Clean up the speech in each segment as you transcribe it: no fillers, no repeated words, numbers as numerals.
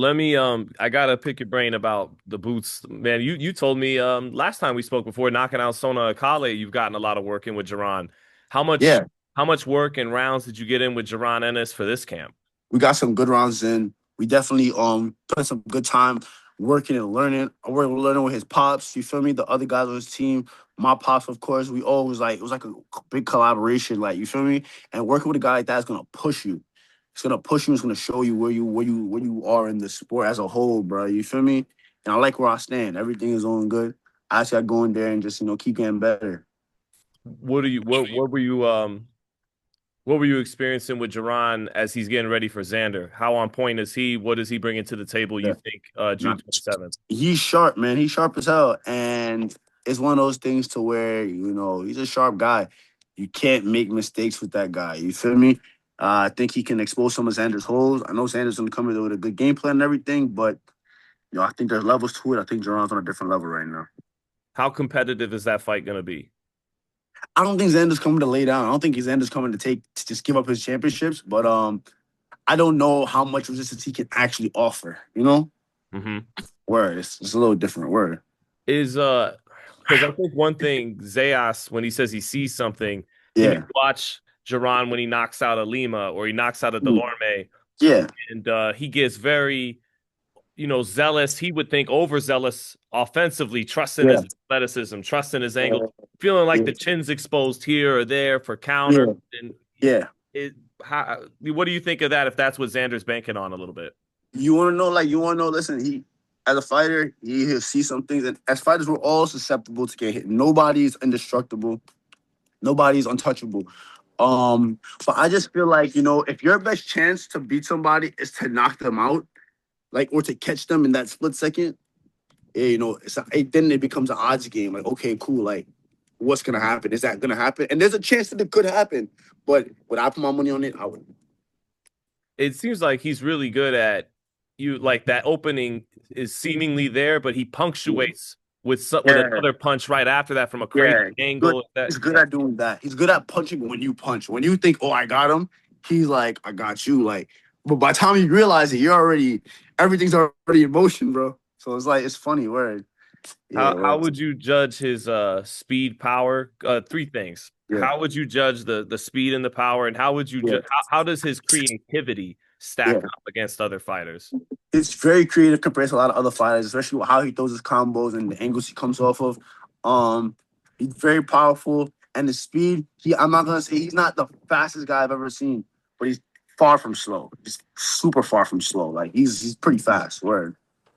Let me I gotta pick your brain about the boots. Man, you told me last time we spoke before knocking out Sona Akale, you've gotten a lot of work in with Jaron. How much Yeah, how much work and rounds did you get in with Jaron Ennis for this camp? we got some good rounds in. We definitely spent some good time working and learning. We're learning with his pops. You feel me? The other guys on his team, my pops, of course. We always like it was like a big collaboration. Like you feel me? And working with a guy like that is gonna push you. It's gonna push you. It's gonna show you where you are in the sport as a whole, bro. You feel me? And I like where I stand. Everything is going good. I just got to go in there and just keep getting better. What were you experiencing with Jaron as he's getting ready for Xander? How on point is he? What is he bringing to the table, you Yeah. think, Nah, June 27th? he's sharp, man. He's sharp as hell, and it's one of those things to where he's a sharp guy. You can't make mistakes with that guy. You feel me? I think he can expose some of Xander's holes. I know Xander's gonna come in with a good game plan and everything, but I think there's levels to it. I think Jerron's on a different level right now. How competitive is that fight gonna be? I don't think Xander's coming to lay down. I don't think Xander's coming to just give up his championships, but I don't know how much resistance he can actually offer. Hmm. Word, it's a little different. Word. Is because I think one thing Zayas, when he says he sees something, he may Yeah. watch Jaron when he knocks out a Lima or he knocks out a Mm. Delorme, Yeah. and he gets very, zealous. He would think overzealous offensively, trusting Yeah. his athleticism, trusting his angle, feeling like Yeah. the chin's exposed here or there for counter. Yeah. And Yeah. what do you think of that? If that's what Xander's banking on a little bit? You want to know, like, you want to know, listen, as a fighter, he'll see some things. And as fighters, we're all susceptible to get hit. Nobody's indestructible. Nobody's untouchable. But I just feel like, if your best chance to beat somebody is to knock them out, like, or to catch them in that split second, then it becomes an odds game. Like, okay, cool. Like, what's going to happen? Is that going to happen? And there's a chance that it could happen. But would I put my money on it? I would. It seems like he's really good at you. Like that opening is seemingly there, but he punctuates with Yeah. another punch right after that from a crazy Yeah, good. angle. That He's good yeah. at doing that. He's good at punching when you punch. When you think, "Oh, I got him," he's like, "I got you." Like, but by the time you realize it, everything's already in motion, bro. So it's like it's funny. Word. Yeah. How Word. would you judge his speed, power? Three things. Yeah. How would you judge the speed and the power, and how would you Yeah. how does his creativity stack Yeah. up against other fighters? It's very creative compared to a lot of other fighters, especially with how he throws his combos and the angles he comes off of. He's very powerful, and the speed. I'm not gonna say he's not the fastest guy I've ever seen, but he's far from slow. He's super far from slow. Like he's pretty fast. Word.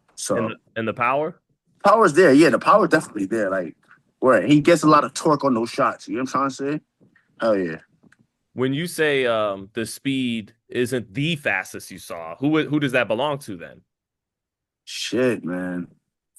And So the power? power's there. Yeah, the power's definitely there. Like where he gets a lot of torque on those shots. You know what I'm trying to say? Hell yeah. When you say the speed isn't the fastest you saw, who does that belong to then? Shit, man.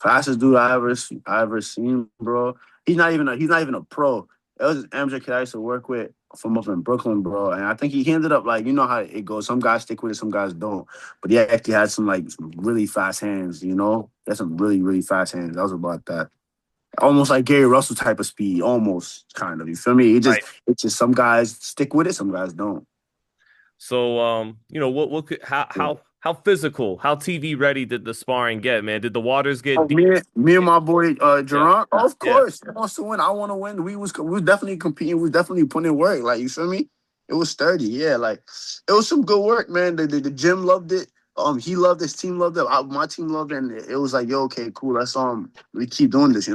Fastest dude I ever seen, bro. He's not even a pro. It was an amateur kid I used to work with from up in Brooklyn, bro. And I think he ended up like, you know how it goes. Some guys stick with it, some guys don't. But he actually had some really fast hands, He had some really, really fast hands. That was about that. Almost like Gary Russell type of speed, almost kind of. You feel me? Right. It's just some guys stick with it, some guys don't. So, what could Yeah. how physical, how TV ready did the sparring get, man? Did the waters get Oh, deep? me and my boy Yeah, Jaron, of yeah. course, he wants to win. I want to win. We was definitely competing. We was definitely putting in work. Like you feel me? It was sturdy. Yeah, like it was some good work, man. The gym loved it. He loved it. His team loved it. My team loved it. And it was like, yo, okay, cool. Let's we keep doing this.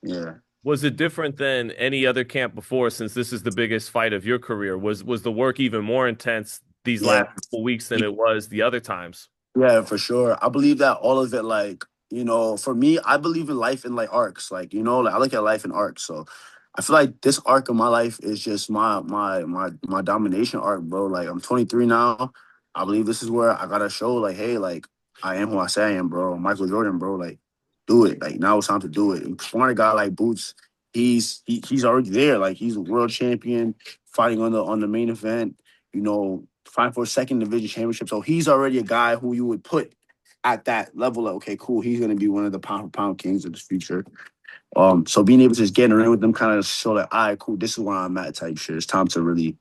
Yeah. Was it different than any other camp before, since this is the biggest fight of your career? Was the work even more intense these Yeah. last couple weeks than it was the other times? Yeah, for sure. I believe that all of it, like, for me, I believe in life in like arcs. Like, like I look at life in arcs. So I feel like this arc of my life is just my domination arc, bro. Like I'm 23 now. I believe this is where I gotta show, like, hey, like I am who I say I am, bro. Michael Jordan, bro. Like, do it. Like now it's time to do it. And for a guy like Boots, he's already there. Like he's a world champion, fighting on the main event. Fighting for a second division championship. So he's already a guy who you would put at that level. Like, okay, cool. He's gonna be one of the pound for pound kings of the future. So being able to just get in the ring with them kind of show that, all right, cool, this is where I'm at type shit. It's time to really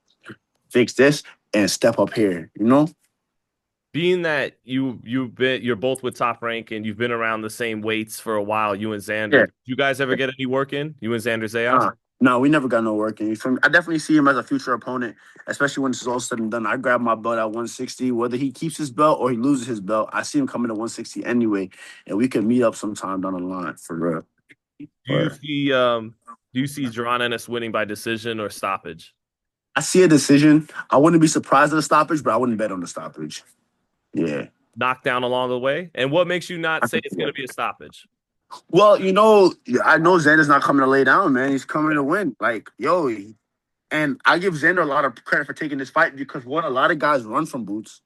fix this and step up here. being that you're both with Top Rank and you've been around the same weights for a while, you and Xander, Yeah. did you guys ever get any work in? You and Xander Zayas? No, we never got no work in. I definitely see him as a future opponent, especially when this is all said and done. I grab my belt at 160, whether he keeps his belt or he loses his belt. I see him coming to 160 anyway, and we can meet up sometime down the line for real. Do you Or see Jaron Ennis winning by decision or stoppage? I see a decision. I wouldn't be surprised at a stoppage, but I wouldn't bet on the stoppage. Yeah. Knockdown along the way? And what makes you not I say think, it's yeah. going to be a stoppage? Well, I know Xander's not coming to lay down, man. He's coming to win. Like, yo, and I give Xander a lot of credit for taking this fight because one, a lot of guys run from Boots.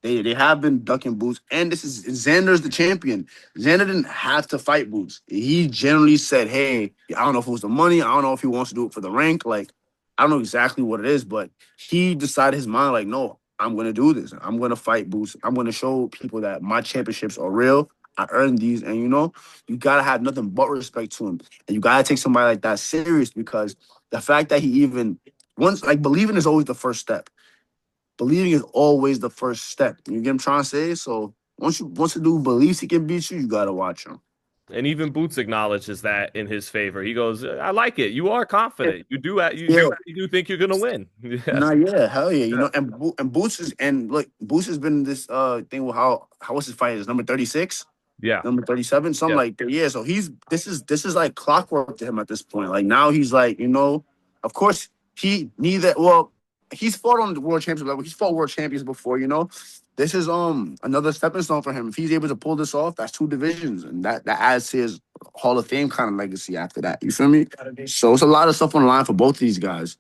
They have been ducking Boots, and this is Xander's the champion. Xander didn't have to fight Boots. He generally said, "Hey, I don't know if it was the money. I don't know if he wants to do it for the rank. Like, I don't know exactly what it is, but he decided his mind, like, no, I'm gonna do this. I'm gonna fight Boots. I'm gonna show people that my championships are real. I earned these, and you gotta have nothing but respect to him, and you gotta take somebody like that serious because the fact that he even once like believing is always the first step. Believing is always the first step. You get what I'm trying to say? So once a dude believes he can beat you, you gotta watch him. And even Boots acknowledges that in his favor. He goes, "I like it. You are Yeah, confident. yeah, You do think you're going to win." nah, Yes. yeah, hell yeah. Yeah. And Boots is and look, Boots has been in this thing with how was his fight? Is number 36? Yeah. Number 37, something Yeah. like that. Yeah, so this is like clockwork to him at this point. Like now he's like, of course he's fought on the world championship level. He's fought world champions before. This is another stepping stone for him. If he's able to pull this off, that's two divisions, and that adds to his Hall of Fame kind of legacy after that. You feel me? So it's a lot of stuff on the line for both of these guys.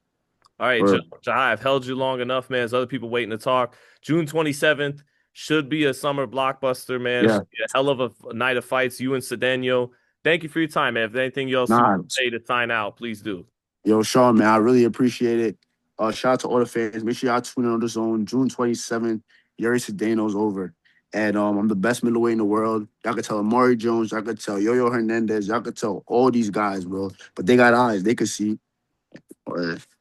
All right, For Jahi, I've held you long enough, man. There's other people waiting to talk. June 27th should be a summer blockbuster, man. It yeah, should be a hell of a night of fights. You and Cedeno. Thank you for your time, man. If there's anything else you nah, want to say to sign out, please do. yo, Sean, man, I really appreciate it. Shout out to all the fans. Make sure y'all tune in on the zone. June 27th, Euri Cedeno's over. And I'm the best middleweight in the world. Y'all could tell Amari Jones, y'all could tell Yo-Yo Hernandez, y'all could tell all these guys, bro. But they got eyes, they could see.